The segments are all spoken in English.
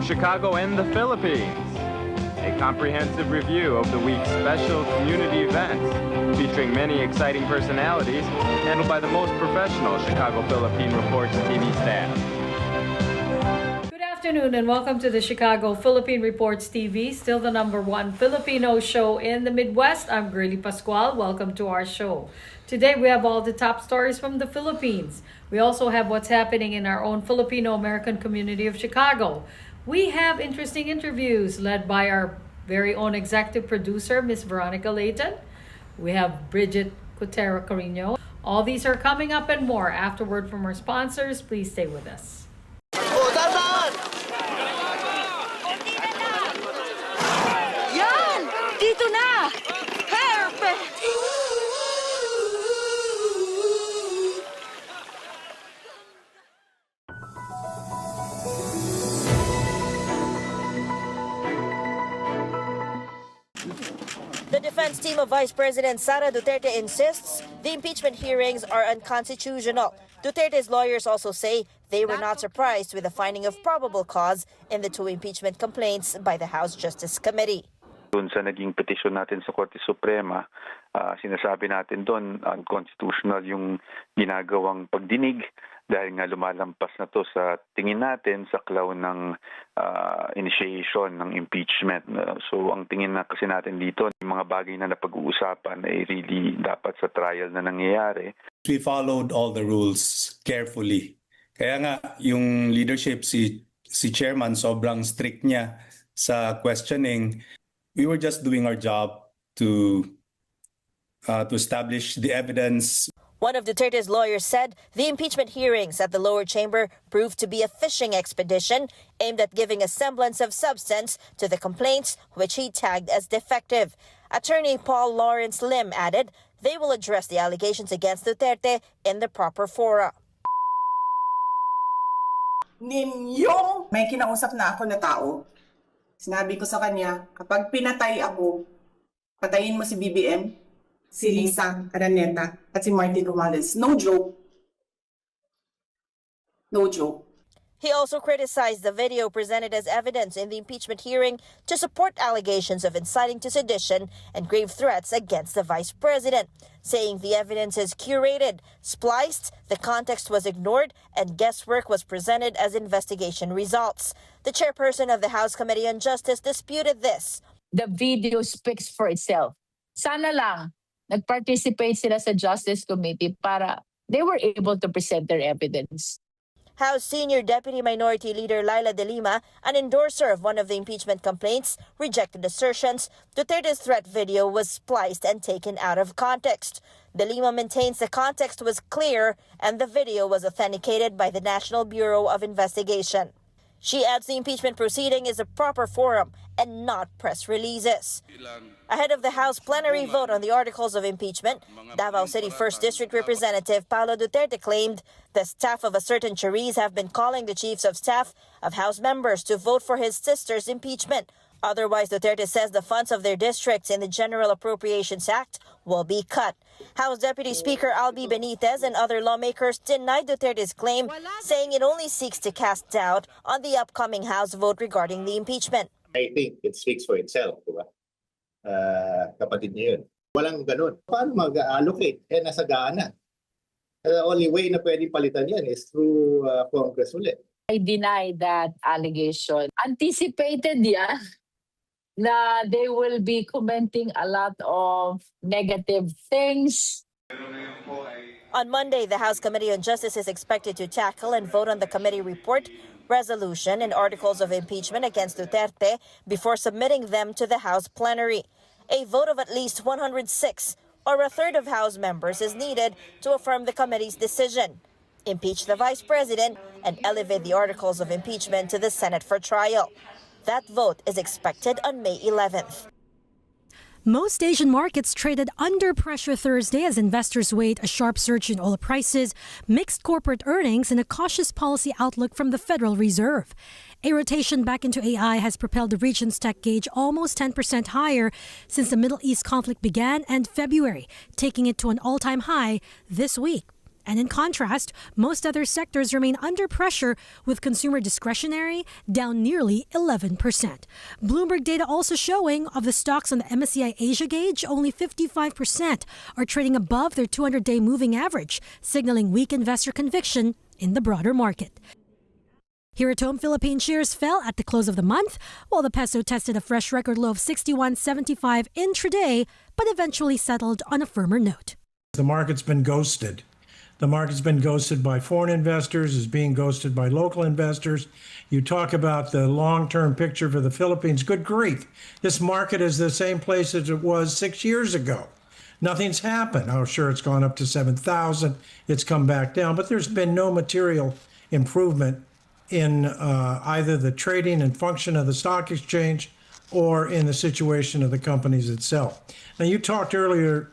Chicago and the Philippines. A comprehensive review of the week's special community events, featuring many exciting personalities, handled by the most professional Chicago Philippine Reports TV staff. Good afternoon and welcome to the Chicago Philippine Reports TV, still the #1 Filipino show in the Midwest. I'm Girly Pascual. Welcome to our show. Today we have all the top stories from the Philippines. We also have what's happening in our own Filipino-American community of Chicago. We have interesting interviews led by our very own executive producer, Miss Veronica Layton. We have Bridget Cotero Carino. All these are coming up and more afterward from our sponsors. Please stay with us. Yan! Dito na! Perfect! The defense team of Vice President Sara Duterte insists the impeachment hearings are unconstitutional. Duterte's lawyers also say they were not surprised with the finding of probable cause in the 2 impeachment complaints by the House Justice Committee. Doon sa naging petisyon natin sa Korte Suprema, sinasabi natin doon unconstitutional yung ginagawang pagdinig dahil nga lumalampas na to sa tingin natin sa klaw ng initiation ng impeachment. So ang tingin na kasi natin dito, yung mga bagay na napag-uusapan ay really dapat sa trial na nangyayari. We followed all the rules carefully. Kaya nga yung leadership, si chairman, sobrang strict niya sa questioning. We were just doing our job to establish the evidence. One of Duterte's lawyers said the impeachment hearings at the lower chamber proved to be a fishing expedition aimed at giving a semblance of substance to the complaints, which he tagged as defective. Attorney Paul Lawrence Lim added they will address the allegations against Duterte in the proper fora. Ninyong may kinausap na ako na tao, sinabi ko sa kanya, kapag pinatay ako, patayin mo si BBM, si Lisa Araneta, at si Martin Romales. No joke. No joke. He also criticized the video presented as evidence in the impeachment hearing to support allegations of inciting to sedition and grave threats against the vice president, saying the evidence is curated, spliced, the context was ignored, and guesswork was presented as investigation results. The chairperson of the House Committee on Justice disputed this. The video speaks for itself. Sana lang nag-participate sila sa Justice Committee para they were able to present their evidence. House Senior Deputy Minority Leader Laila De Lima, an endorser of one of the impeachment complaints, rejected assertions Duterte's threat video was spliced and taken out of context. De Lima maintains the context was clear and the video was authenticated by the National Bureau of Investigation. She adds the impeachment proceeding is a proper forum and not press releases. Ahead of the House plenary vote on the articles of impeachment, Davao City 1st District Representative Paolo Duterte claimed the staff of a certain Chariz have been calling the chiefs of staff of House members to vote for his sister's impeachment. Otherwise, Duterte says the funds of their districts in the General Appropriations Act will be cut. House Deputy Speaker Albi Benitez and other lawmakers denied Duterte's claim, saying it only seeks to cast doubt on the upcoming House vote regarding the impeachment. I think it speaks for itself, di ba? Kapatid niya yun. Walang ganun. Paano mag-allocate? Nasagana. The only way na pwede palitan yan is through Congress ulit. I deny that allegation. Anticipated yan na they will be commenting a lot of negative things. On Monday, the House Committee on Justice is expected to tackle and vote on the committee report, resolution, and articles of impeachment against Duterte before submitting them to the House plenary. A vote of at least 106, or a third of House members, is needed to affirm the committee's decision, impeach the vice president, and elevate the articles of impeachment to the Senate for trial. That vote is expected on May 11th. Most Asian markets traded under pressure Thursday as investors weighed a sharp surge in oil prices, mixed corporate earnings, and a cautious policy outlook from the Federal Reserve. A rotation back into AI has propelled the region's tech gauge almost 10% higher since the Middle East conflict began in February, taking it to an all-time high this week. And in contrast, most other sectors remain under pressure, with consumer discretionary down nearly 11%. Bloomberg data also showing of the stocks on the MSCI Asia gauge, only 55% are trading above their 200-day moving average, signaling weak investor conviction in the broader market. Here at home, Philippine shares fell at the close of the month, while the peso tested a fresh record low of 61.75 intraday, but eventually settled on a firmer note. The market's been ghosted. The market's been ghosted by foreign investors, is being ghosted by local investors. You talk about the long-term picture for the Philippines. Good grief. This market is the same place as it was 6 years ago. Nothing's happened. Oh, sure, it's gone up to 7,000. It's come back down, but there's been no material improvement in either the trading and function of the stock exchange or in the situation of the companies itself. Now, you talked earlier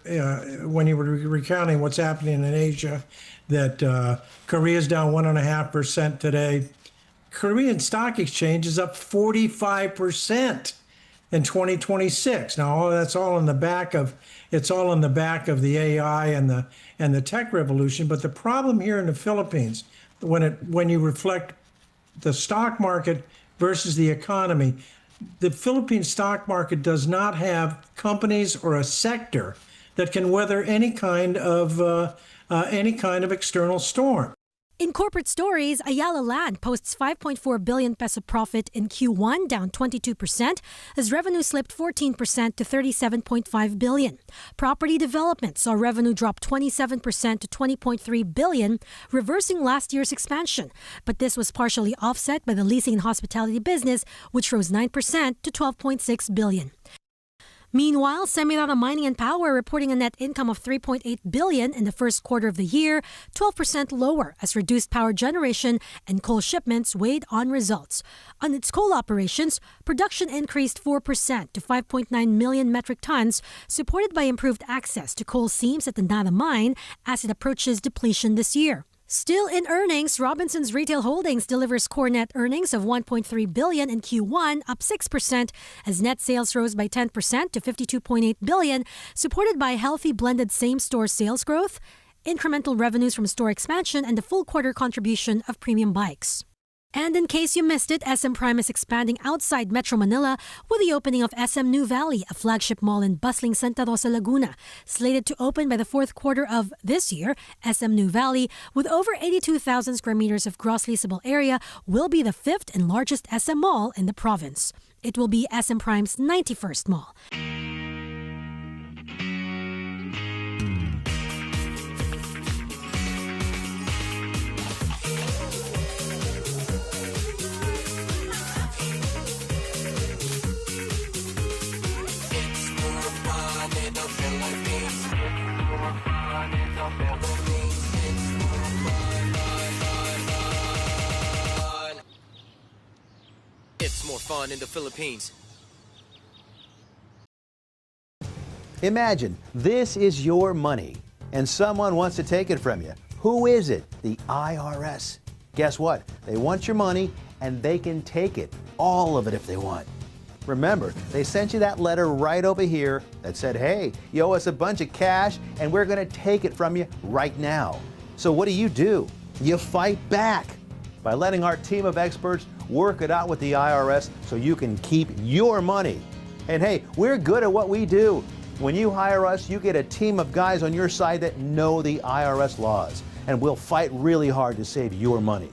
when you were recounting what's happening in Asia, that Korea's down 1.5% today. Korean stock exchange is up 45% in 2026. Now, that's all in the back of the AI and the tech revolution. But the problem here in the Philippines, when you reflect the stock market versus the economy, the Philippine stock market does not have companies or a sector that can weather any kind of external storm. In corporate stories, Ayala Land posts 5.4 billion peso profit in Q1, down 22%, as revenue slipped 14% to 37.5 billion. Property development saw revenue drop 27% to 20.3 billion, reversing last year's expansion. But this was partially offset by the leasing and hospitality business, which rose 9% to 12.6 billion. Meanwhile, Semirara Mining and Power reporting a net income of 3.8 billion in the first quarter of the year, 12% lower as reduced power generation and coal shipments weighed on results. On its coal operations, production increased 4% to 5.9 million metric tons, supported by improved access to coal seams at the Nara mine as it approaches depletion this year. Still in earnings, Robinsons Retail Holdings delivers core net earnings of 1.3 billion in Q1, up 6%, as net sales rose by 10% to 52.8 billion, supported by healthy blended same-store sales growth, incremental revenues from store expansion, and the full quarter contribution of premium bikes. And in case you missed it, SM Prime is expanding outside Metro Manila with the opening of SM New Valley, a flagship mall in bustling Santa Rosa, Laguna. Slated to open by the fourth quarter of this year, SM New Valley, with over 82,000 square meters of gross leasable area, will be the fifth and largest SM mall in the province. It will be SM Prime's 91st mall. It's more fun in the Philippines. Imagine this is your money and someone wants to take it from you. Who is it? The IRS. Guess what? They want your money and they can take it, all of it if they want. Remember, they sent you that letter right over here that said, hey, you owe us a bunch of cash and we're going to take it from you right now. So what do? You fight back by letting our team of experts work it out with the IRS so you can keep your money. And hey, we're good at what we do. When you hire us, you get a team of guys on your side that know the IRS laws, and we'll fight really hard to save your money.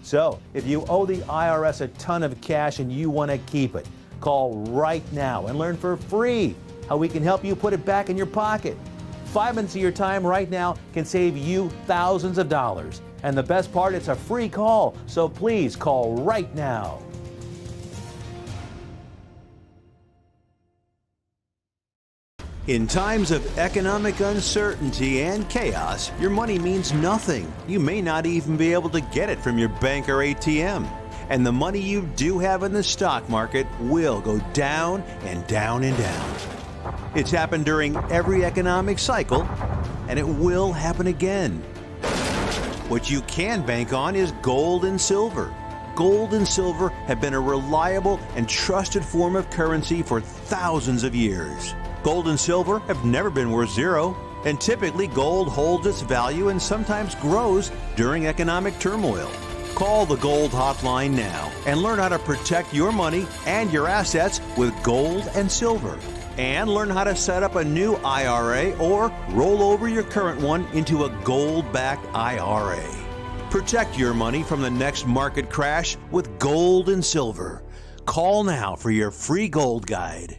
So if you owe the IRS a ton of cash and you want to keep it, call right now and learn for free how we can help you put it back in your pocket. 5 minutes of your time right now can save you thousands of dollars. And the best part, it's a free call, so please call right now. In times of economic uncertainty and chaos, your money means nothing. You may not even be able to get it from your bank or ATM. And the money you do have in the stock market will go down and down and down. It's happened during every economic cycle, and it will happen again. What you can bank on is gold and silver. Gold and silver have been a reliable and trusted form of currency for thousands of years. Gold and silver have never been worth zero, And typically, gold holds its value and sometimes grows during economic turmoil. Call the Gold Hotline now and learn how to protect your money and your assets with gold and silver. And learn how to set up a new IRA or roll over your current one into a gold-backed IRA. Protect your money from the next market crash with gold and silver. Call now for your free gold guide.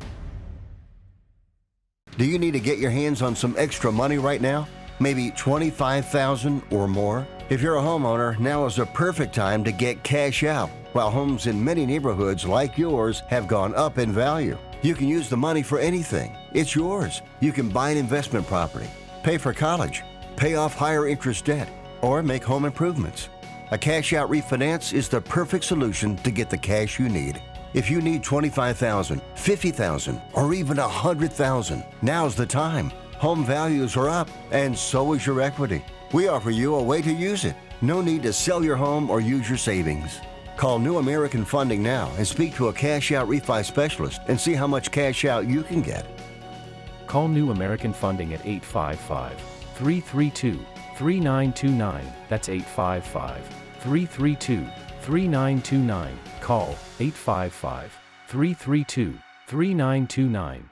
Do you need to get your hands on some extra money right now? Maybe $25,000 or more? If you're a homeowner, now is the perfect time to get cash out. While homes in many neighborhoods like yours have gone up in value, you can use the money for anything. It's yours. You can buy an investment property, pay for college, pay off higher interest debt, or make home improvements. A cash out refinance is the perfect solution to get the cash you need. If you need $25,000, $50,000, or even $100,000, now's the time. Home values are up, and so is your equity. We offer you a way to use it. No need to sell your home or use your savings. Call New American Funding now and speak to a cash out refi specialist and see how much cash out you can get. Call New American Funding at 855-332-3929. That's 855-332-3929. Call 855-332-3929.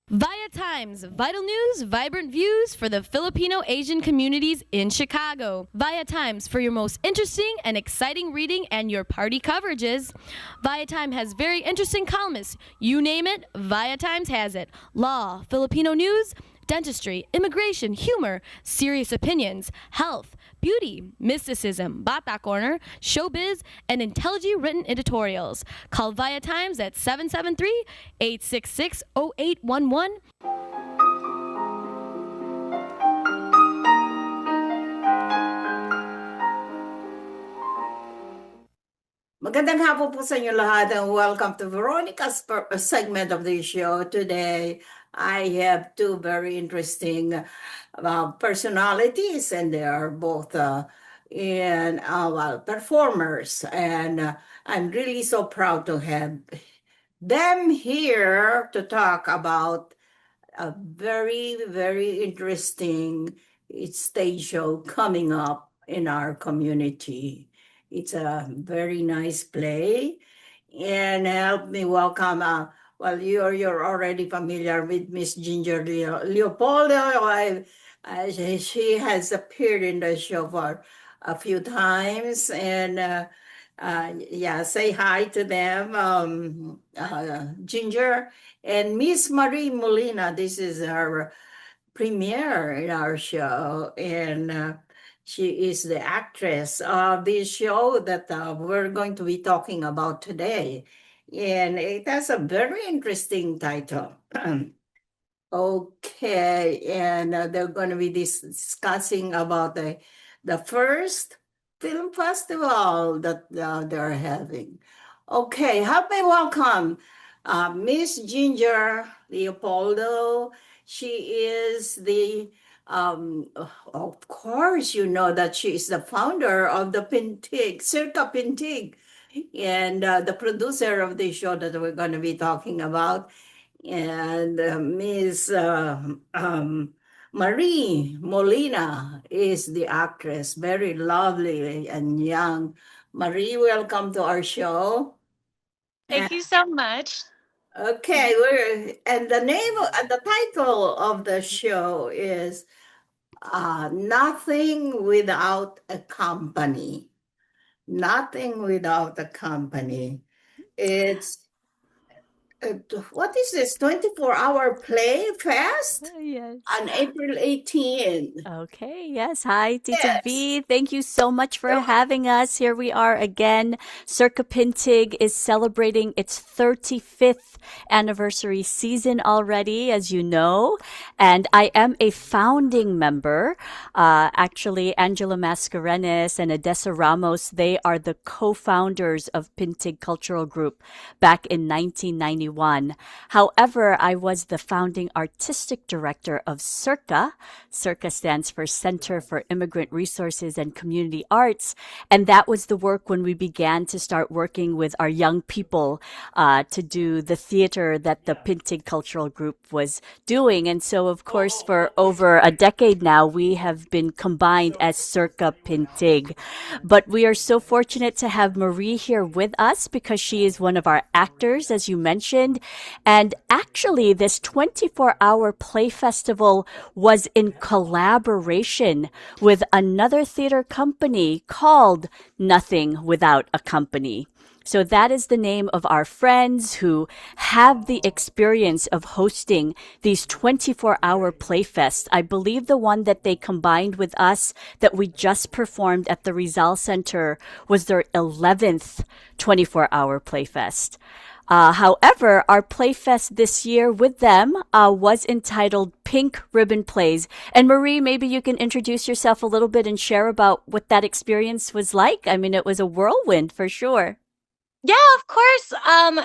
Via Times, vital news, vibrant views for the Filipino Asian communities in Chicago. Via Times for your most interesting and exciting reading and your party coverages. Via Times has very interesting columnists. You name it, Via Times has it. Law, Filipino news, dentistry, immigration, humor, serious opinions, health, beauty, mysticism, Bata Corner, showbiz, and intelligently written editorials. Call Via Times at 773-866-0811. Magandang hapon po sa inyo lahat and welcome to Veronica's segment of the show. Today, I have two very interesting personalities, and they are both performers. And I'm really so proud to have them here to talk about a very, very interesting stage show coming up in our community. It's a very nice play. And help me welcome, you're already familiar with Miss Ginger Leopoldo. She has appeared in the show for a few times. And say hi to them, Ginger. And Miss Marie Molina, this is her premiere in our show. And she is the actress of this show that we're going to be talking about today. And it has a very interesting title. Okay, and they're going to be discussing about the first film festival that they're having. Okay, help me welcome Miss Ginger Leopoldo. She is the of course, you know that she is the founder of the Pintig, Circa Pintig, and the producer of the show that we're going to be talking about. And Miss Marie Molina is the actress, very lovely and young. Marie, welcome to our show. Thank you so much. Okay, the title of the show is Nothing Without a Company. Nothing Without a Company. It's what is this 24-hour play fest? Yes. On April 18. Okay, yes. Hi, Tita V. Thank you so much for having us. Here we are again. Circa Pintig is celebrating its 35th anniversary season already, as you know. And I am a founding member. Actually, Angela Mascarenes and Edessa Ramos, they are the co-founders of Pintig Cultural Group back in 1991. 2021. However, I was the founding artistic director of CIRCA. CIRCA stands for Center for Immigrant Resources and Community Arts. And that was the work when we began to start working with our young people to do the theater that the Pintig Cultural Group was doing. And so, of course, for over a decade now, we have been combined as CIRCA Pintig. But we are so fortunate to have Marie here with us because she is one of our actors, as you mentioned. And actually, this 24-hour play festival was in collaboration with another theater company called Nothing Without a Company. So that is the name of our friends who have the experience of hosting these 24-hour playfests. I believe the one that they combined with us that we just performed at the Rizal Center was their 11th 24-hour playfest. However, our playfest this year with them was entitled Pink Ribbon Plays. And Marie, maybe you can introduce yourself a little bit and share about what that experience was like. I mean, it was a whirlwind for sure. Yeah, of course.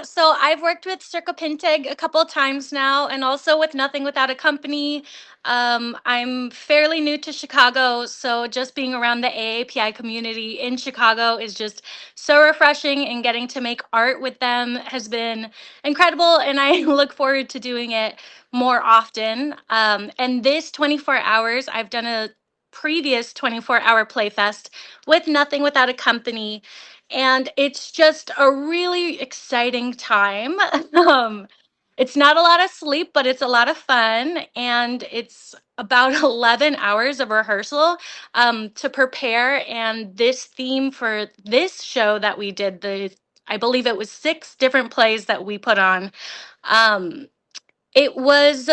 So I've worked with Circa Pintig a couple of times now, and also with Nothing Without a Company. I'm fairly new to Chicago, so just being around the AAPI community in Chicago is just so refreshing, and getting to make art with them has been incredible, and I look forward to doing it more often. And this 24 hours, I've done a previous 24-hour playfest with Nothing Without a Company, and it's just a really exciting time. It's not a lot of sleep, but it's a lot of fun, and it's about 11 hours of rehearsal to prepare. And this theme for this show that we did, I believe it was 6 different plays that we put on. Um, it was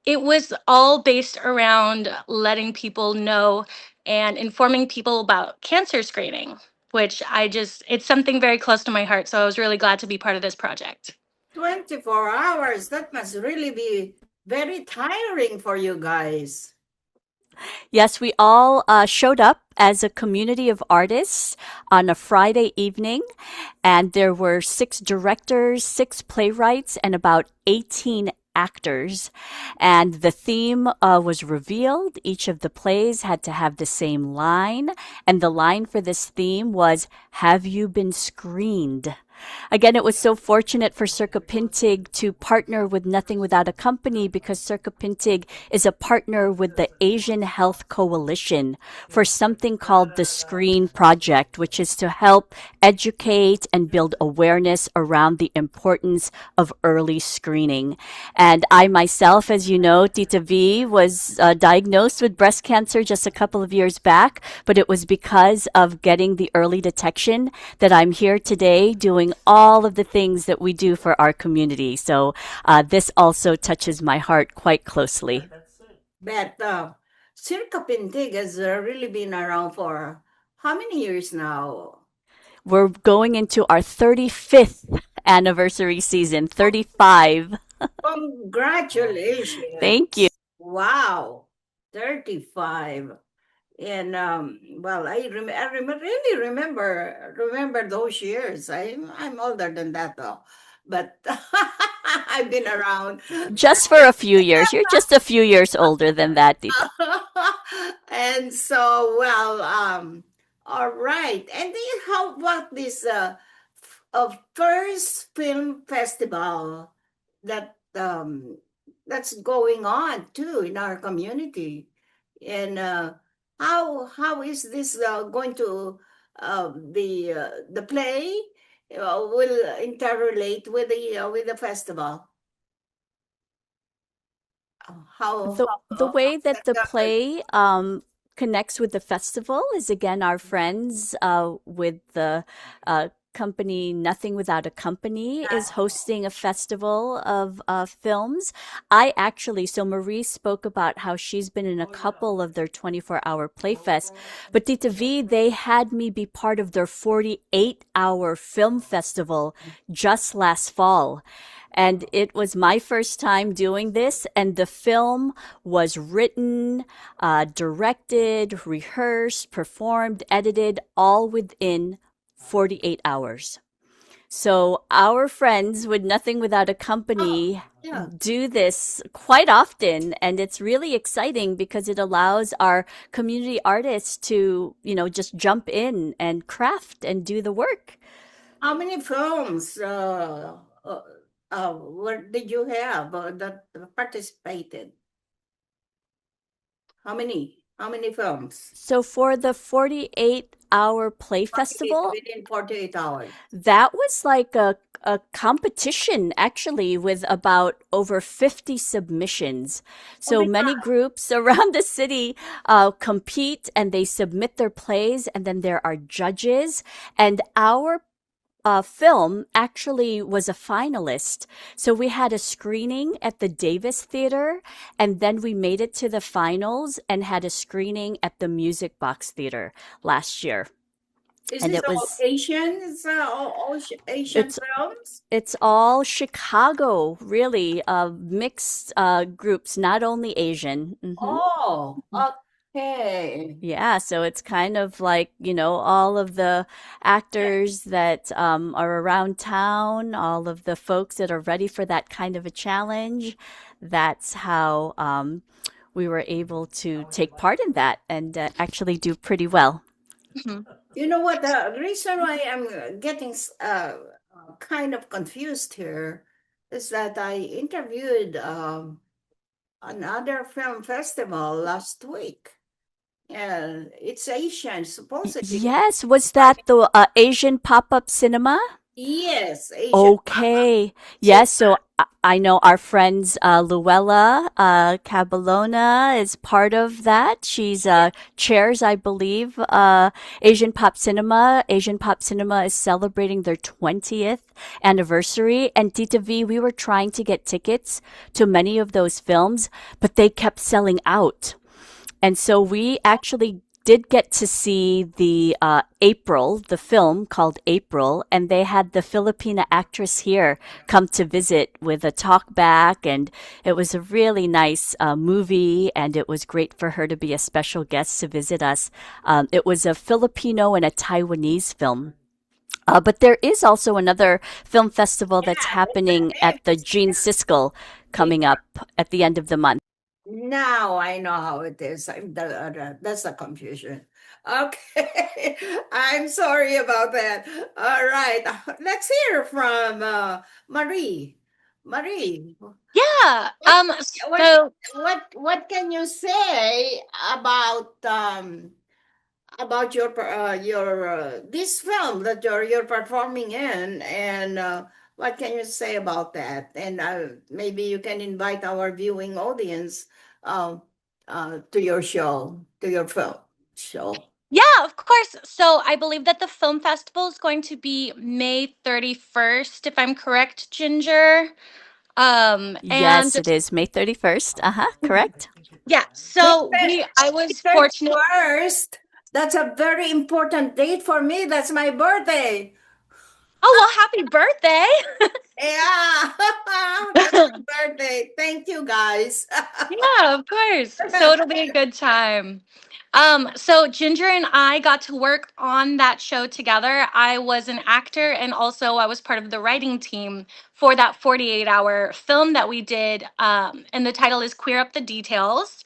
it was all based around letting people know and informing people about cancer screening, which it's something very close to my heart. So I was really glad to be part of this project. 24 hours, that must really be very tiring for you guys. Yes, we all showed up as a community of artists on a Friday evening, and there were 6 directors, 6 playwrights, and about 18 actors. And the theme was revealed. Each of the plays had to have the same line, and the line for this theme was, "Have you been screened?" Again, it was so fortunate for Circa Pintig to partner with Nothing Without a Company because Circa Pintig is a partner with the Asian Health Coalition for something called the Screen Project, which is to help educate and build awareness around the importance of early screening. And I myself, as you know, Tita V, was diagnosed with breast cancer just a couple of years back, but it was because of getting the early detection that I'm here today doing all of the things that we do for our community. So this also touches my heart quite closely. But Circa Pintig has really been around for how many years now? We're going into our 35th anniversary season, 35. Congratulations. Thank you. Wow, 35. And well, I really remember those years. I'm older than that though, but I've been around Just for a few years. You're just a few years older than that, Tita. and so well, all right. And then how about this first film festival that that's going on too in our community, and how is this going to the play will interrelate with the festival? The way that the play connects with the festival is again our friends with the company Nothing Without a Company is hosting a festival of films. So Marie spoke about how she's been in a couple of their 24-hour playfests, but Tita V, they had me be part of their 48-hour film festival just last fall. And it was my first time doing this, and the film was written, directed, rehearsed, performed, edited, all within 48 hours. So our friends with Nothing Without a Company Yeah. do this quite often, and it's really exciting because it allows our community artists to, just jump in and craft and do the work. How many films what did you have that participated? How many? How many films? So for the 48-hour play festival, Within 48 hours. that was like a competition actually with about over 50 submissions. So many groups around the city compete and they submit their plays, and then there are judges. And our film actually was a finalist. So we had a screening at the Davis Theater, and then we made it to the finals and had a screening at the Music Box Theater last year. Is And this it all was Asians? All Asian it's films? it's all Chicago, really, mixed groups, not only Asian. Oh, okay. Yeah, so it's kind of like, all of the actors that are around town, all of the folks that are ready for that kind of a challenge. That's how we were able to take part in that and actually do pretty well. You know what? The reason why I'm getting kind of confused here is that I interviewed another film festival last week. And it's Asian, supposedly. Yes, was that the Asian pop-up cinema? Yes, Asian. Okay. Yes, so I know our friends Luella Caballona is part of that. She's chairs, I believe, Asian Pop Cinema. Asian Pop Cinema is celebrating their 20th anniversary. And Tita V, we were trying to get tickets to many of those films, but they kept selling out. And so we actually did get to see the April, the film called April, and they had the Filipina actress here come to visit with a talk back, and it was a really nice movie, and it was great for her to be a special guest to visit us. It was a Filipino and a Taiwanese film. But there is also another film festival that's happening at the Gene Siskel coming up at the end of the month. Now I know how it is. That's the confusion. Okay. I'm sorry about that. All right. Let's hear from Marie. Marie. Yeah. What can you say about your this film that you're performing in, and what can you say about that? And maybe you can invite our viewing audience to your show, to your film show. Yeah, of course. So I believe that the film festival is going to be May 31st, if I'm correct, Ginger. And Yes, it is May 31st. Correct. yeah, so I was fortunate. First, that's a very important date for me. That's my birthday. Oh, well, happy birthday. Yeah. That's my birthday. Thank you, guys. Yeah, of course. So it'll be a good time. So Ginger and I got to work on that show together. I was an actor and also I was part of the writing team for that 48-hour film that we did. And the title is Queer Up the Details.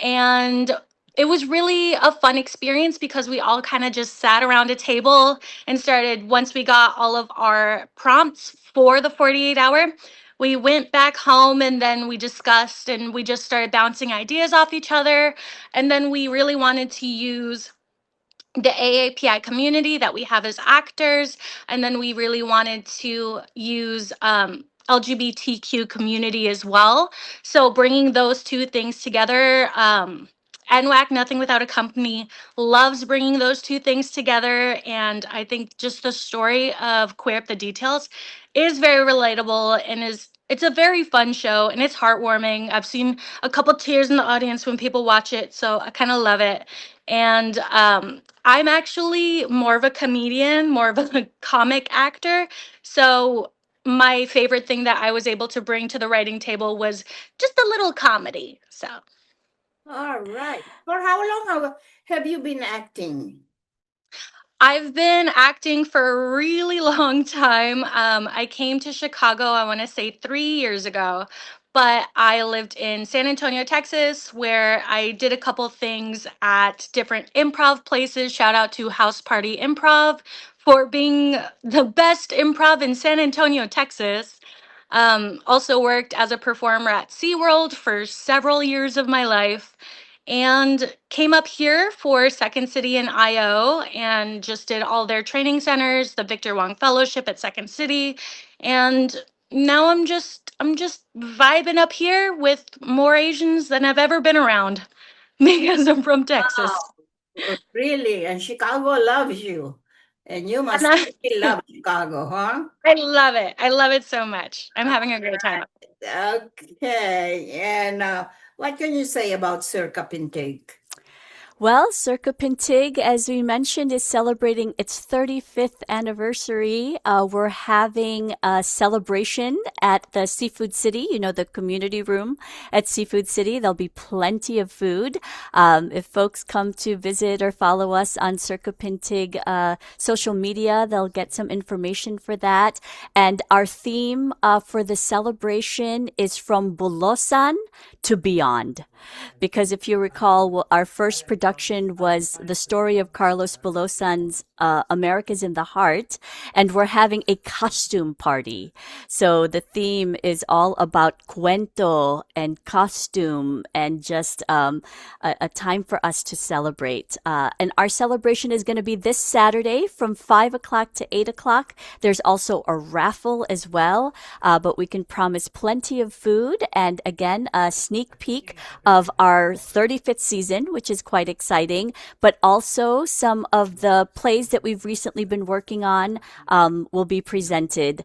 And it was really a fun experience because we all kind of just sat around a table and started, once we got all of our prompts for the 48-hour, we went back home and then we discussed and we just started bouncing ideas off each other. And then we really wanted to use the AAPI community that we have as actors. And then we really wanted to use LGBTQ community as well. So bringing those two things together, NWAC, Nothing Without a Company, loves bringing those two things together. And I think just the story of Queer Up the Details is very relatable and it's a very fun show and it's heartwarming. I've seen a couple tears in the audience when people watch it, so I kind of love it. And I'm actually more of a comedian, more of a comic actor. So my favorite thing that I was able to bring to the writing table was just a little comedy. So All right. For how long have you been acting? I've been acting for a really long time. I came to Chicago, I want to say 3 years ago, but I lived in San Antonio, Texas, where I did a couple things at different improv places. Shout out to House Party Improv for being the best improv in San Antonio, Texas. Also worked as a performer at SeaWorld for several years of my life and came up here for Second City and IO and just did all their training centers, the Victor Wong Fellowship at Second City. And now I'm just vibing up here with more Asians than I've ever been around because I'm from Texas. Really? And Chicago loves you. And you must And really love Chicago, huh? I love it. I love it so much. I'm having a great time. Okay. And what can you say about Circa Pintig? Well, Circa Pintig, as we mentioned, is celebrating its 35th anniversary. We're having a celebration at the Seafood City, the community room at Seafood City. There'll be plenty of food. If folks come to visit or follow us on Circa Pintig social media, they'll get some information for that. And our theme for the celebration is from Bulosan to beyond. Because if you recall, our first production was the story of Carlos Bulosan's America's in the Heart, and we're having a costume party. So the theme is all about cuento and costume and just a time for us to celebrate. And our celebration is going to be this Saturday from 5 o'clock to 8 o'clock. There's also a raffle as well, but we can promise plenty of food and, again, a sneak peek of our 35th season, which is quite exciting, but also some of the plays that we've recently been working on will be presented.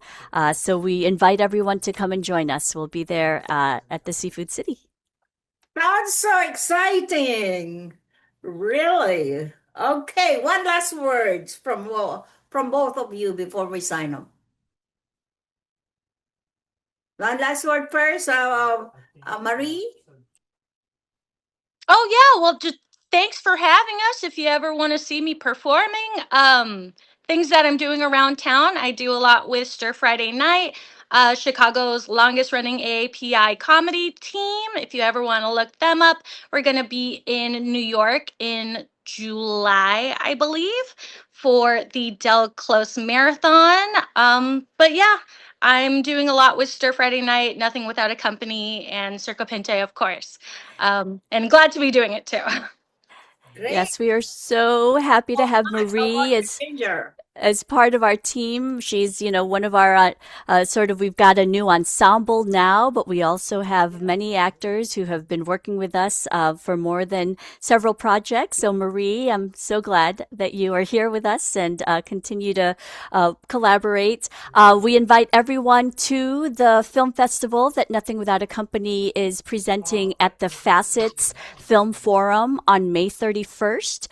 So we invite everyone to come and join us. We'll be there at the Seafood City. Sounds so exciting. Really? Okay, one last words from both of you before we sign off. One last word first, Marie? Oh yeah, well just thanks for having us. If you ever want to see me performing, things that I'm doing around town, I do a lot with Stir Friday Night, Chicago's longest running AAPI comedy team. If you ever want to look them up, we're gonna be in New York in July, I believe, for the Del Close Marathon. But yeah, I'm doing a lot with Stir Friday Night, Nothing Without a Company, and Circo Pinte, of course. And glad to be doing it too. Great. Yes, we are so happy to have How Marie about Ginger? as part of our team. She's, one of our we've got a new ensemble now, but we also have many actors who have been working with us for more than several projects. So Marie, I'm so glad that you are here with us and continue to collaborate. We invite everyone to the film festival that Nothing Without a Company is presenting at the Facets Film Forum on May 31st.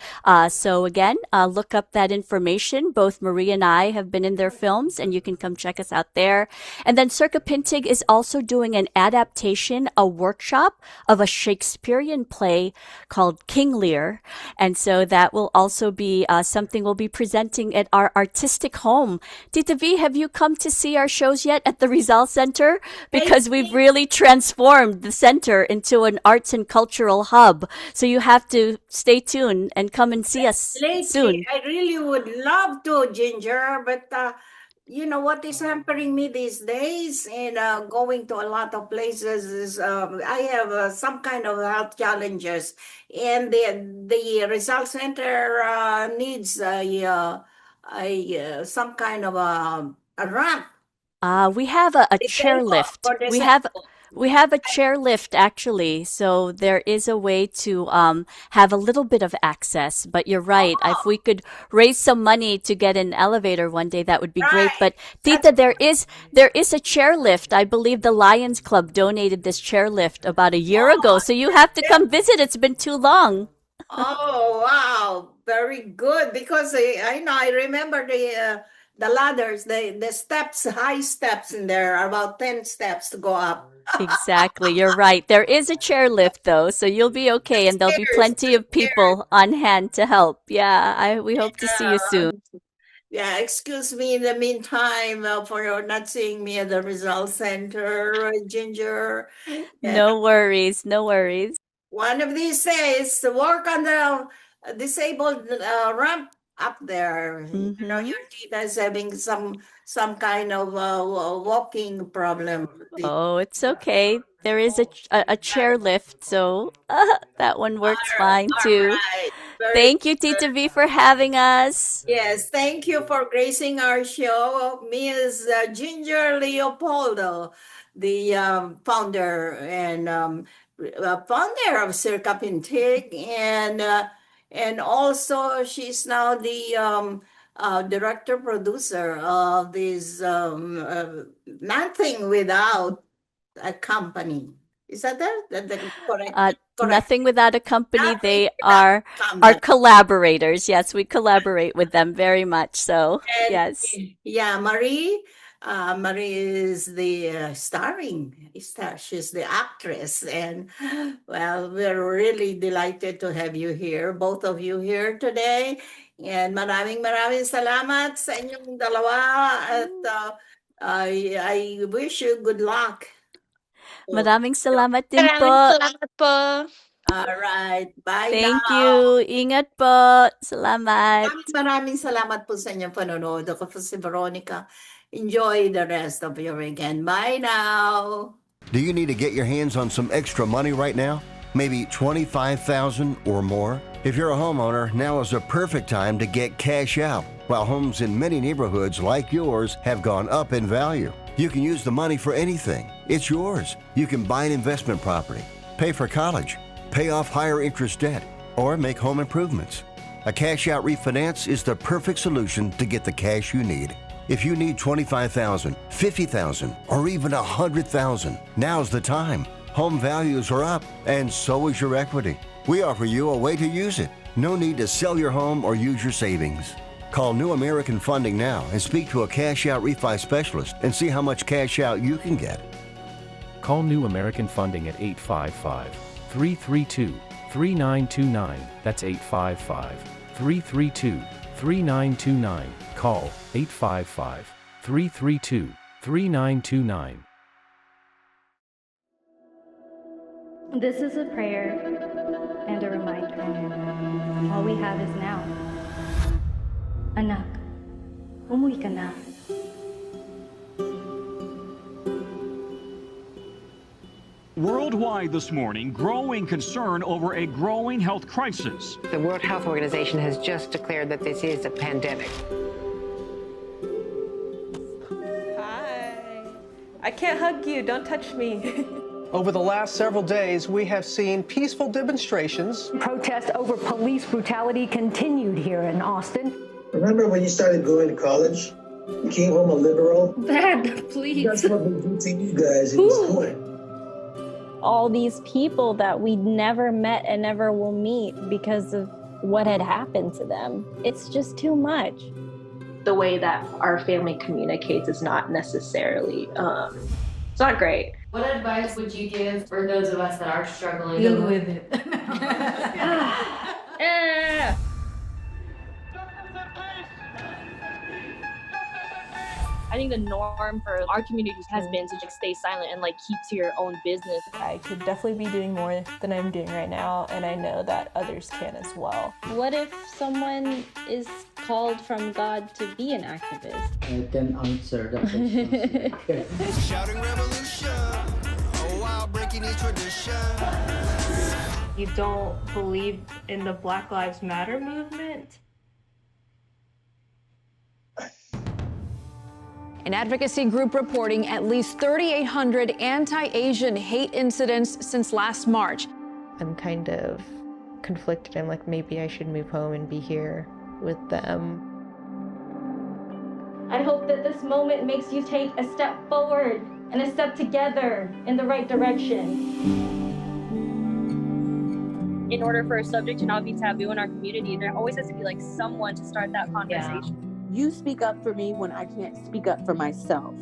So again, look up that information. Both Marie and I have been in their films, and you can come check us out there. And then Circa Pintig is also doing an adaptation, a workshop of a Shakespearean play called King Lear. And so that will also be something we'll be presenting at our artistic home. Tita V, have you come to see our shows yet at the Rizal Center? Because we've really transformed the center into an arts and cultural hub. So you have to stay tuned and come and see us soon. I really would love to, Ginger, but you know what is hampering me these days in going to a lot of places is I have some kind of health challenges, and the Result Center needs some kind of a ramp. We have a chairlift. We have a chairlift actually, so there is a way to have a little bit of access. But you're right. If we could raise some money to get an elevator one day, that would be great. But Tita, there is a chairlift. I believe the Lions Club donated this chairlift about a year ago, so you have to come visit. It's been too long. Oh wow, very good. Because I know I remember the ladders, the steps, high steps in there are about 10 steps to go up. Exactly. You're right. There is a chairlift though, so you'll be okay, and there'll be plenty of people on hand to help. Yeah, we hope to see you soon. Yeah, excuse me in the meantime for not seeing me at the results center, Ginger. Yeah. No worries. No worries. One of these days, work on the disabled ramp up there. You know, your tita is having some kind of walking problem. Oh, it's okay. There is a chairlift, so that one works fine too. Right. Very Thank you, Tita V, for having us. Yes, thank you for gracing our show. Ms. Ginger Leopoldo, the founder and founder of Cprtv, and also she's now the director producer of this Nothing Without a Company. Is that the correct? Nothing Without a Company. Nothing They Without are a Company. our collaborators. Yes, we collaborate with them very much. So, And, yes. Yeah, Marie. Marie is the starring star. She's the actress, and well, we're really delighted to have you here, both of you here today. And maraming salamat sa inyong dalawa. At I wish you good luck. Maraming salamat din po. Salamat po. All right. Bye Thank now. you. Ingat po. Salamat. Maraming salamat po sa inyong panonood. Ako po si Veronica. Enjoy the rest of your weekend. Bye now. Do you need to get your hands on some extra money right now? Maybe $25,000 or more? If you're a homeowner, now is a perfect time to get cash out. While homes in many neighborhoods like yours have gone up in value, you can use the money for anything. It's yours. You can buy an investment property, pay for college, pay off higher interest debt, or make home improvements. A cash out refinance is the perfect solution to get the cash you need. If you need $25,000, $50,000, or even $100,000, now's the time. Home values are up, and so is your equity. We offer you a way to use it. No need to sell your home or use your savings. Call New American Funding now and speak to a cash out refi specialist and see how much cash out you can get. Call New American Funding at 855-332-3929. That's 855-332-3929. Call 855-332-3929. This is a prayer and a reminder. All we have is now. Anak, umuwi ka na. Worldwide this morning, growing concern over a growing health crisis. The World Health Organization has just declared that this is a pandemic. Hi. I can't hug you. Don't touch me. Over the last several days, we have seen peaceful demonstrations. Protests over police brutality continued here in Austin. Remember when you started going to college? You came home a liberal? Dad, please. That's what we do to you guys in school. All these people that we never met and never will meet because of what had happened to them. It's just too much. The way that our family communicates is not necessarily, it's not great. What advice would you give for those of us that are struggling? Deal with it. I think the norm for our community has been to just stay silent and like keep to your own business. I could definitely be doing more than I'm doing right now, and I know that others can as well. What if someone is called from God to be an activist? I can answer that question. Shouting revolution, oh wow, breaking each tradition. You don't believe in the Black Lives Matter movement? An advocacy group reporting at least 3,800 anti-Asian hate incidents since last March. I'm kind of conflicted. I'm like, maybe I should move home and be here with them. I hope that this moment makes you take a step forward and a step together in the right direction. In order for a subject to not be taboo in our community, there always has to be like someone to start that conversation. You speak up for me when I can't speak up for myself.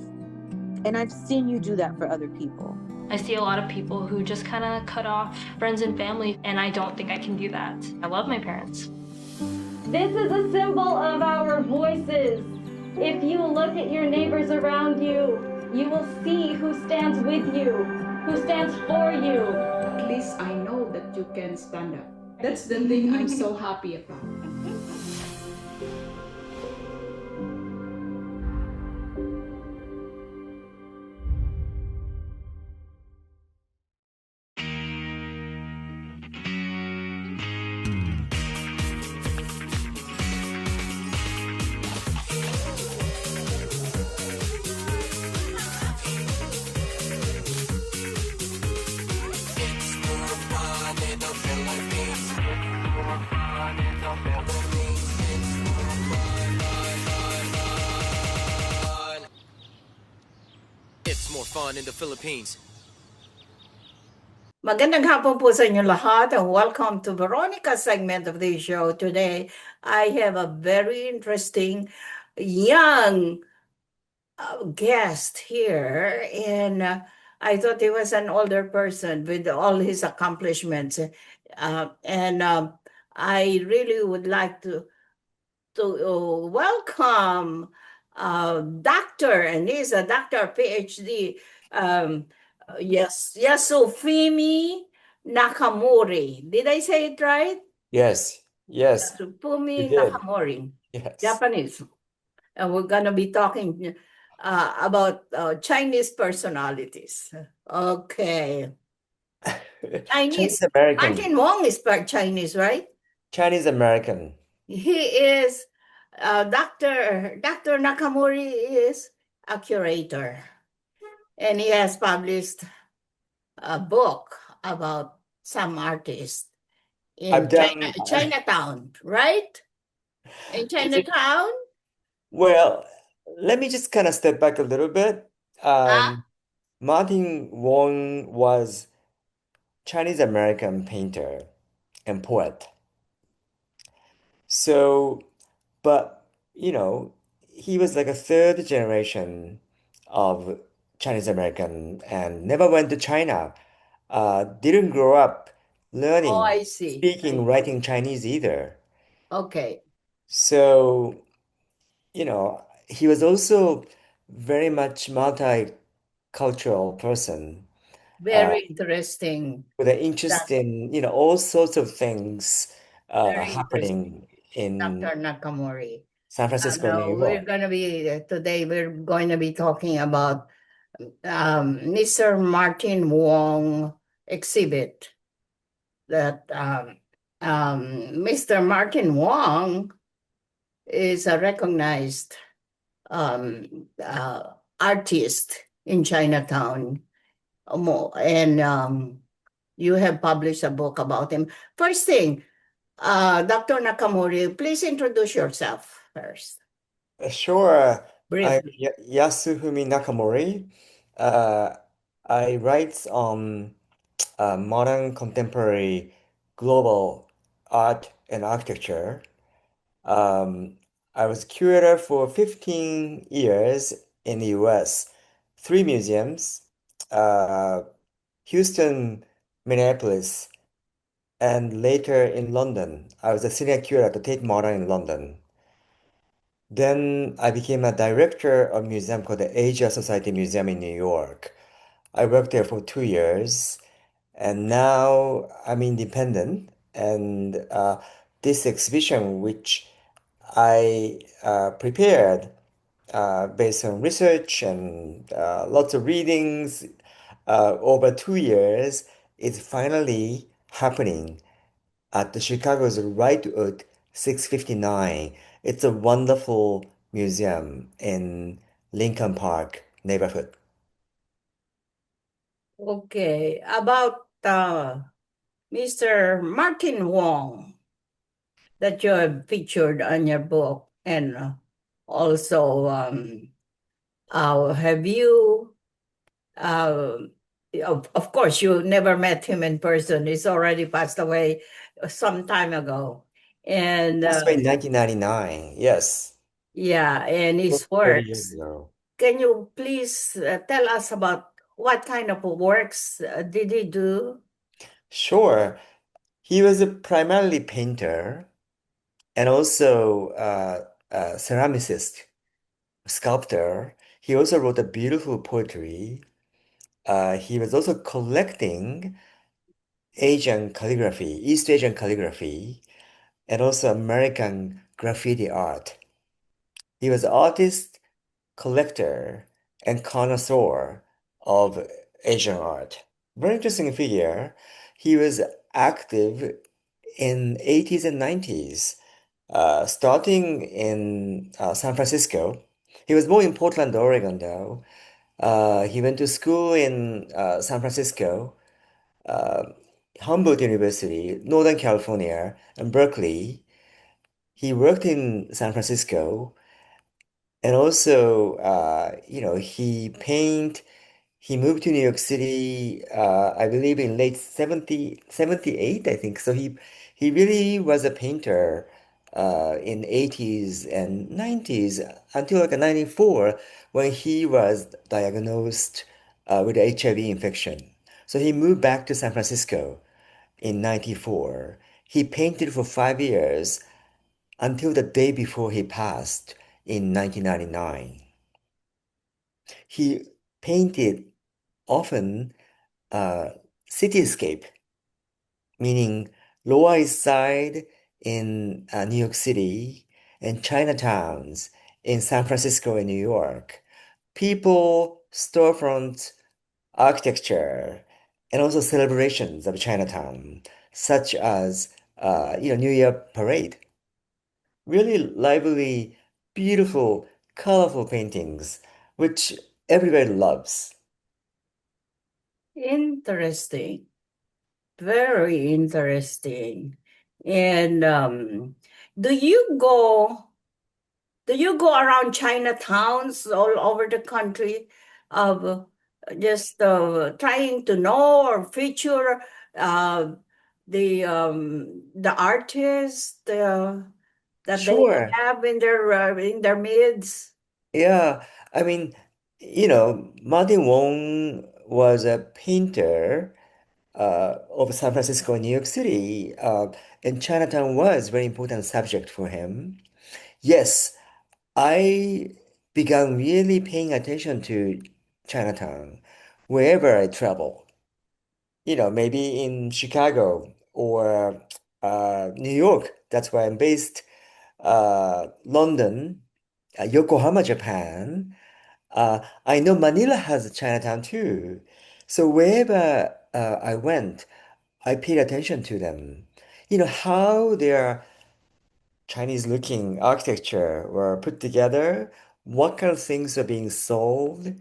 And I've seen you do that for other people. I see a lot of people who just kind of cut off friends and family, and I don't think I can do that. I love my parents. This is a symbol of our voices. If you look at your neighbors around you, you will see who stands with you, who stands for you. At least I know that you can stand up. That's the thing I'm so happy about. It's more fun in the Philippines. Magandang hapon po sa inyo lahat and welcome to Veronica's segment of the show. Today, I have a very interesting young guest here, and I thought he was an older person with all his accomplishments. I really would like to welcome doctor, and he's a doctor, PhD, Yasufumi Nakamori. Did I say it right? Yes, yes, you Yasufumi did. Nakamori, Yes. Japanese. And we're going to be talking about Chinese personalities. Okay. Chinese. American. Martin Wong is part Chinese, right? Chinese American. He is, Dr. Nakamori is a curator. And he has published a book about some artists in Chinatown, right? In Chinatown? Well, let me just kind of step back a little bit. Martin Wong was Chinese American painter and poet. So, but he was like a third generation of Chinese American and never went to China. Didn't grow up learning, I see. speaking, writing Chinese either. Okay. So, he was also very much multicultural person. Very interesting. With an interest in, all sorts of things Very happening in Dr. Nakamori. San Francisco, New We're York. going to be, today we're going to be talking about Mr. Martin Wong exhibit that Mr. Martin Wong is a recognized artist in Chinatown. And you have published a book about him. First thing, Dr. Nakamori, please introduce yourself first. Sure. Briefly. I'm Yasufumi Nakamori. I write on modern contemporary global art and architecture. I was curator for 15 years in the US, 3 museums, Houston, Minneapolis, and later in London. I was a senior curator at the Tate Modern in London. Then I became a director of a museum called the Asia Society Museum in New York. I worked there for 2 years, and now I'm independent. And this exhibition, which I prepared based on research and lots of readings over 2 years, is finally happening at the Chicago's Rightwood 659. It's a wonderful museum in Lincoln Park neighborhood. Okay, about Mr. Martin Wong that you have featured on your book, and also have you, of course, you never met him in person. He's already passed away some time ago. And Passed away in 1999, yes. Yeah, and his 30 years works. ago. Can you please tell us about what kind of works did he do? Sure. He was a primarily painter and also a ceramicist, sculptor. He also wrote a beautiful poetry. He was also collecting Asian calligraphy, East Asian calligraphy, and also American graffiti art. He was an artist, collector, and connoisseur of Asian art. Very interesting figure. He was active in 80s and 90s, starting in San Francisco. He was born in Portland, Oregon, though. He went to school in San Francisco, uh, Humboldt University, Northern California, and Berkeley. He worked in San Francisco, and also, he moved to New York City, I believe in late 78, I think. So he really was a painter in 80s and 90s until like 94 when he was diagnosed with HIV infection. So he moved back to San Francisco in 94. He painted for 5 years until the day before he passed in 1999. He painted often cityscape, meaning Lower East Side in New York City and Chinatowns in San Francisco and New York. People, storefronts, architecture, and also celebrations of Chinatown, such as New Year parade. Really lively, beautiful, colorful paintings, which everybody loves. Interesting. Very interesting. And do you go do you go around Chinatowns all over the country of just trying to know or feature uh, the artists that they Sure. have in their midst? Yeah. I mean, Martin Wong was a painter of San Francisco and New York City, and Chinatown was very important subject for him. Yes, I began really paying attention to Chinatown wherever I travel. Maybe in Chicago or New York. That's where I'm based. London, Yokohama, Japan. I know Manila has a Chinatown too. So wherever I went, I paid attention to them. How their Chinese looking architecture were put together, what kind of things are being solved,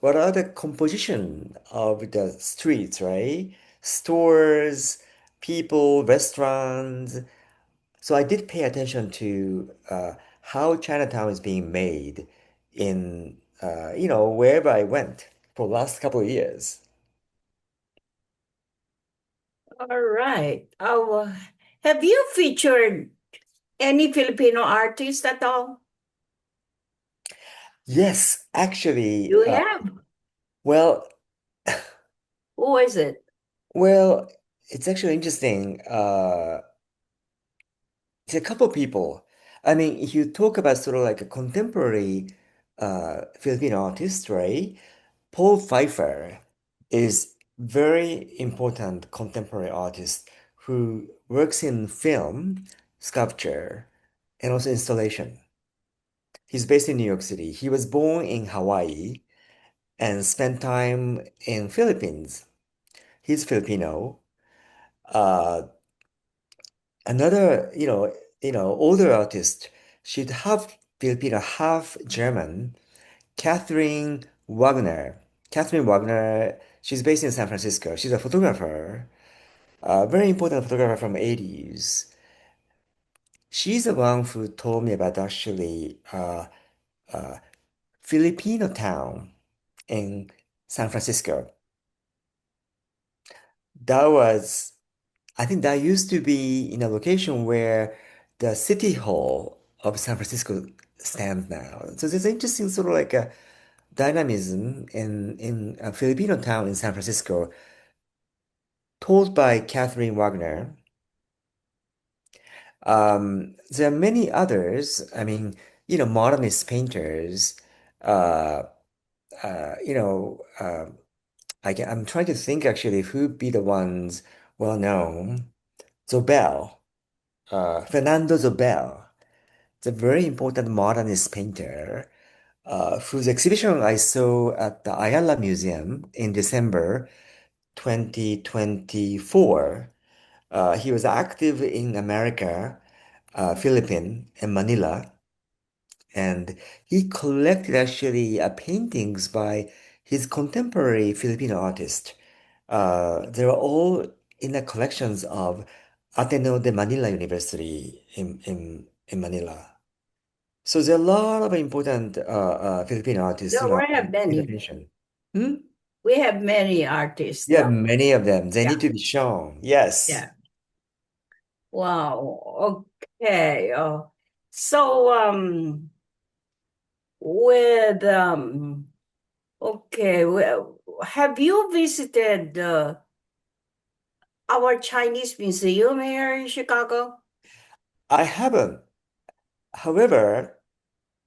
what are the composition of the streets, right? Stores, people, restaurants. So I did pay attention to how Chinatown is being made in, wherever I went for the last couple of years. All right. Have you featured any Filipino artist at all? Yes, actually, You have. well, Who is it? well, it's actually interesting. It's a couple people. I mean, if you talk about sort of like a contemporary Filipino artist, right? Paul Pfeiffer is very important contemporary artist who works in film, sculpture, and also installation. He's based in New York City. He was born in Hawaii and spent time in Philippines. He's Filipino. Uh, Another, older artist, she'd half Filipino, half German, Catherine Wagner. Catherine Wagner, she's based in San Francisco. She's a photographer, a very important photographer from 80s. She's the one who told me about actually uh, Filipino town in San Francisco. That was, I think that used to be in a location where the City Hall of San Francisco stands now. So there's interesting sort of like a dynamism in a Filipino town in San Francisco, told by Catherine Wagner. There are many others. I mean, modernist painters. Uh, you know, I'm trying to think actually who'd be the ones well known. Zobel, Fernando Zobel. It's a very important modernist painter whose exhibition I saw at the Ayala Museum in December 2024. He was active in America, Philippines, and Manila, and he collected actually paintings by his contemporary Filipino artists. They were all in the collections of Ateneo de Manila University in Manila. So there are a lot of important Filipino artists, So we have paid many. attention. Hmm? We have many artists Yeah, now. many of them. They Yeah. need to be shown. Yes. Yeah. Wow. Okay. So with okay, well, have you visited our Chinese museum here in Chicago? I haven't. However,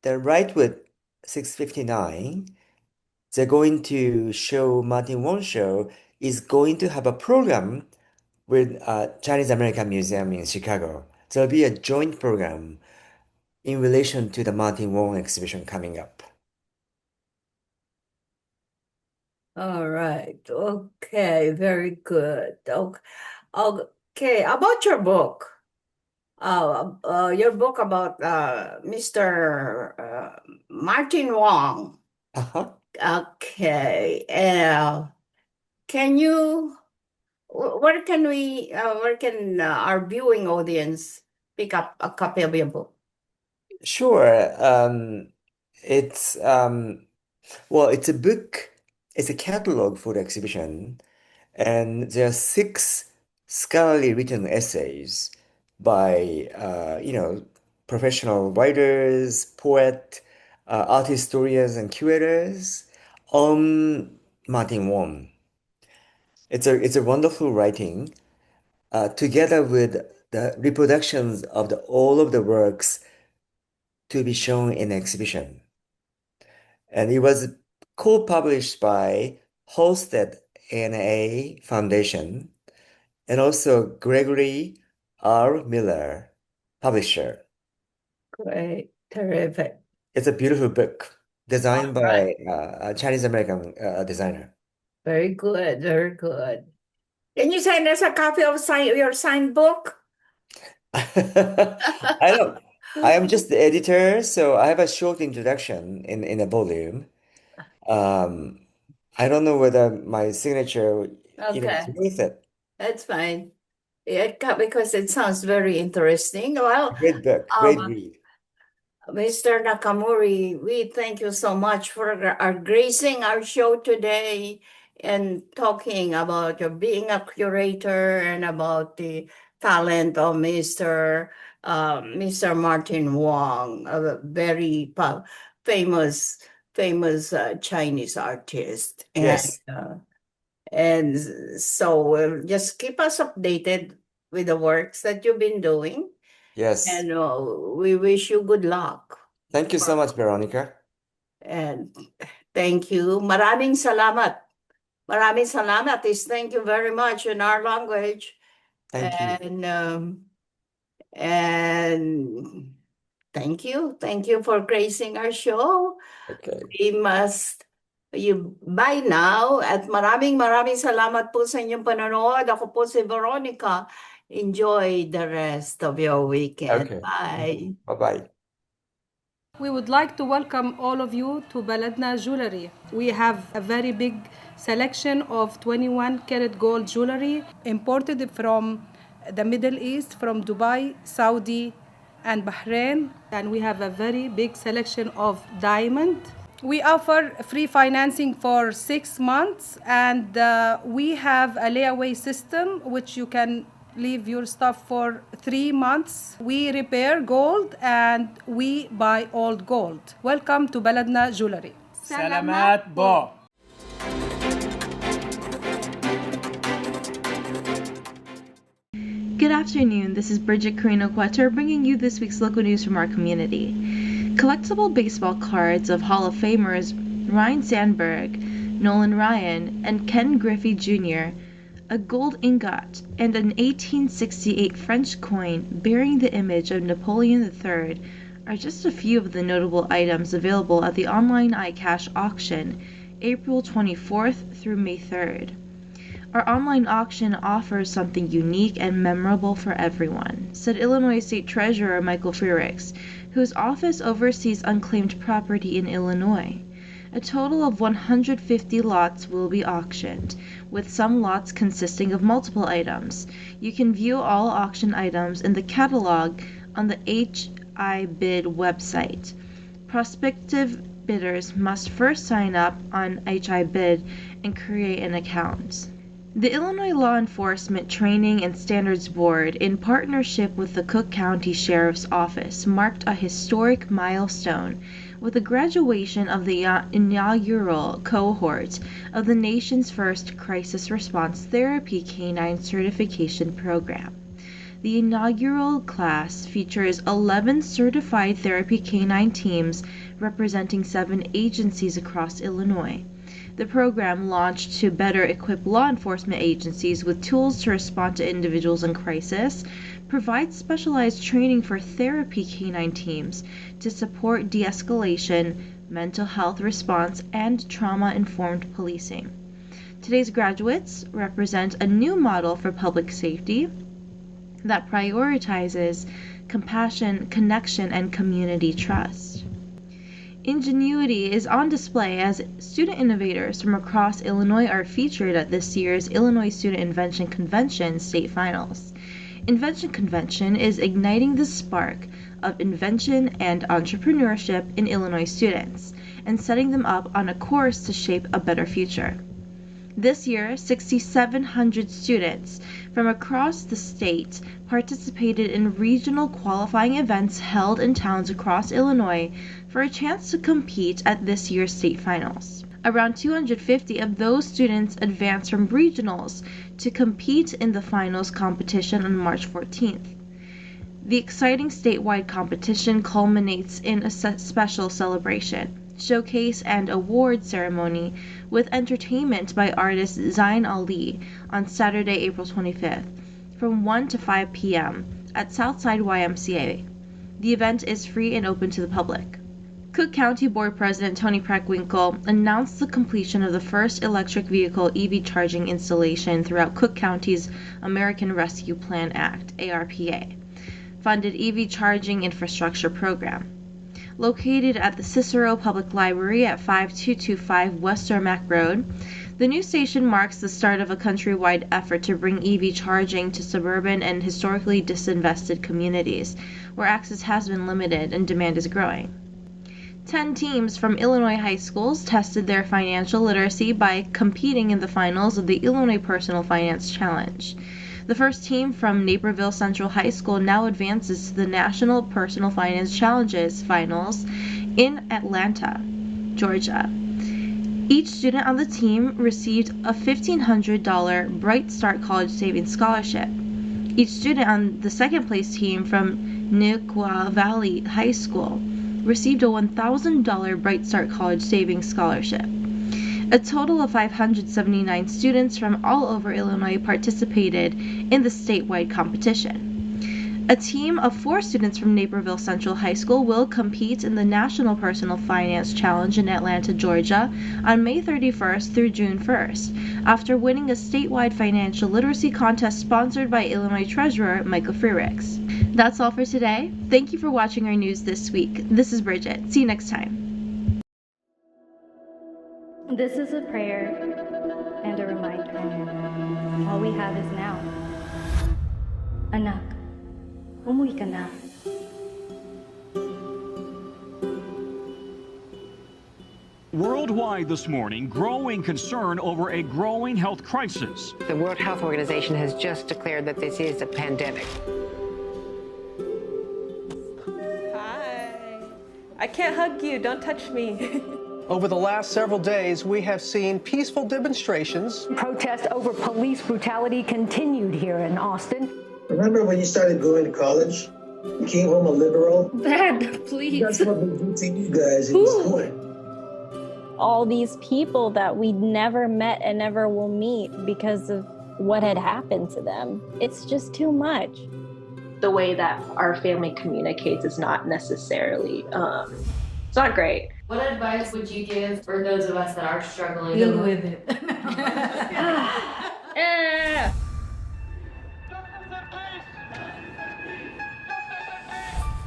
the Rightwood 659, they're going to show Martin Wong show is going to have a program with Chinese American Museum in Chicago. There'll be a joint program in relation to the Martin Wong exhibition coming up. All right. Okay. Very good. Okay. About your book. Your book about Mr. Martin Wong. Uh-huh. Okay. Can you, where can our viewing audience pick up a copy of your book? Sure. It's well, it's a book, it's a catalog for the exhibition, and there are 6 scholarly written essays by professional writers, poet, art historians, and curators on Martin Wong. It's a wonderful writing, together with the reproductions of all of the works to be shown in the exhibition. And it was co-published by Halstead A&A Foundation and also Gregory R. Miller, publisher. Great. Terrific. It's a beautiful book designed All by right. a Chinese American designer. Very good. Very good. Can you send us a copy of your signed book? I don't. I am just the editor, so I have a short introduction in a volume. I don't know whether my signature, is Okay. worth it. That's fine. Yeah, because it sounds very interesting. Well, Great book, great read. Mr. Nakamori, we thank you so much for gracing our show today and talking about your being a curator and about the talent of Mr. Martin Wong, a very famous Chinese artist. Yes. And so just keep us updated with the works that you've been doing. Yes. And we wish you good luck. Thank you so much, Veronica. And thank you. Maraming salamat. Maraming salamat is thank you very much in our language. Thank you. And thank you. Thank you for gracing our show. Okay. We must bye now at maraming salamat po sa inyong panonood. Ako po si Veronica. Enjoy the rest of your weekend. Okay. Bye. Bye-bye. We would like to welcome all of you to Baladna Jewelry. We have a very big selection of 21 karat gold jewelry imported from the Middle East, from Dubai, Saudi, and Bahrain. And we have a very big selection of diamond. We offer free financing for 6 months, and we have a layaway system which you can leave your stuff for 3 months. We repair gold and we buy old gold. Welcome to Baladna Jewelry. Salamat po. Good afternoon, this is Bridget Carino-Quetter bringing you this week's local news from our community. Collectible baseball cards of Hall of Famers Ryne Sandberg, Nolan Ryan, and Ken Griffey Jr., a gold ingot, and an 1868 French coin bearing the image of Napoleon III are just a few of the notable items available at the online iCash auction, April 24th through May 3rd. Our online auction offers something unique and memorable for everyone, said Illinois State Treasurer Michael Frericks, whose office oversees unclaimed property in Illinois. A total of 150 lots will be auctioned, with some lots consisting of multiple items. You can view all auction items in the catalog on the HIBid website. Prospective bidders must first sign up on HIBid and create an account. The Illinois Law Enforcement Training and Standards Board, in partnership with the Cook County Sheriff's Office, marked a historic milestone with the graduation of the inaugural cohort of the nation's first Crisis Response Therapy Canine Certification Program. The inaugural class features 11 certified therapy canine teams representing 7 agencies across Illinois. The program, launched to better equip law enforcement agencies with tools to respond to individuals in crisis, provides specialized training for therapy canine teams to support de-escalation, mental health response, and trauma-informed policing. Today's graduates represent a new model for public safety that prioritizes compassion, connection, and community trust. Ingenuity is on display as student innovators from across Illinois are featured at this year's Illinois Student Invention Convention State Finals. Invention Convention is igniting the spark of invention and entrepreneurship in Illinois students and setting them up on a course to shape a better future. This year, 6,700 students from across the state participated in regional qualifying events held in towns across Illinois for a chance to compete at this year's state finals. Around 250 of those students advanced from regionals to compete in the finals competition on March 14th. The exciting statewide competition culminates in a special celebration, showcase, and award ceremony with entertainment by artist Zain Ali on Saturday, April 25th from 1 to 5 p.m. at Southside YMCA. The event is free and open to the public. Cook County Board President Tony Preckwinkle announced the completion of the first electric vehicle EV charging installation throughout Cook County's American Rescue Plan Act, ARPA, funded EV charging infrastructure program. Located at the Cicero Public Library at 5225 West Ermac Road, the new station marks the start of a countrywide effort to bring EV charging to suburban and historically disinvested communities, where access has been limited and demand is growing. 10 teams from Illinois high schools tested their financial literacy by competing in the finals of the Illinois Personal Finance Challenge. The first team from Naperville Central High School now advances to the National Personal Finance Challenges finals in Atlanta, Georgia. Each student on the team received a $1,500 Bright Start College Savings Scholarship. Each student on the second place team from Neuqua Valley High School received a $1,000 Bright Start College Savings Scholarship. A total of 579 students from all over Illinois participated in the statewide competition. A team of 4 students from Naperville Central High School will compete in the National Personal Finance Challenge in Atlanta, Georgia on May 31st through June 1st, after winning a statewide financial literacy contest sponsored by Illinois Treasurer Michael Frericks. That's all for today. Thank you for watching our news this week. This is Bridget. See you next time. This is a prayer and a reminder. All we have is now. Anak, umuwi ka na. Worldwide this morning, growing concern over a growing health crisis. The World Health Organization has just declared that this is a pandemic. Hi. I can't hug you. Don't touch me. Over the last several days, we have seen peaceful demonstrations. Protests over police brutality continued here in Austin. Remember when you started going to college? You came home a liberal? Dad, please. That's what we do to you guys in school. All these people that we never met and never will meet because of what had happened to them. It's just too much. The way that our family communicates is not necessarily, it's not great. What advice would you give for those of us that are struggling? Deal with it.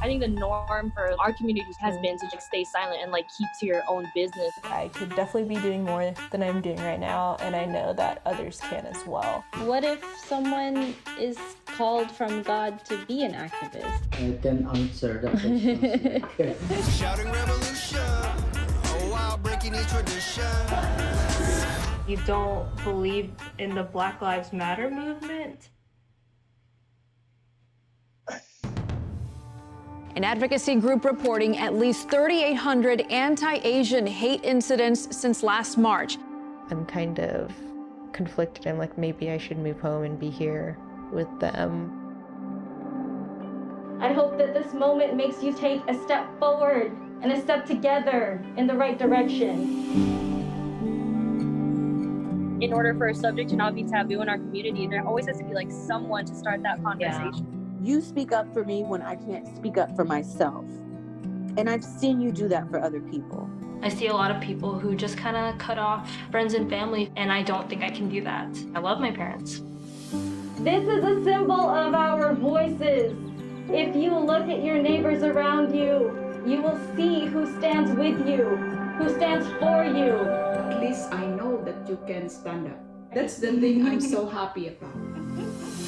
I think the norm for our communities has been to just stay silent and keep to your own business. I could definitely be doing more than I'm doing right now, and I know that others can as well. What if someone is called from God to be an activist? I can answer that question. Shouting revolution, oh wow, breaking each tradition. You don't believe in the Black Lives Matter movement? An advocacy group reporting at least 3,800 anti-Asian hate incidents since last March. I'm kind of conflicted. I'm like, maybe I should move home and be here with them. I hope that this moment makes you take a step forward and a step together in the right direction. In order for a subject to not be taboo in our community, there always has to be someone to start that conversation. You speak up for me when I can't speak up for myself. And I've seen you do that for other people. I see a lot of people who just kind of cut off friends and family, and I don't think I can do that. I love my parents. This is a symbol of our voices. If you look at your neighbors around you, you will see who stands with you, who stands for you. At least I know that you can stand up. That's the thing I'm so happy about. Yes.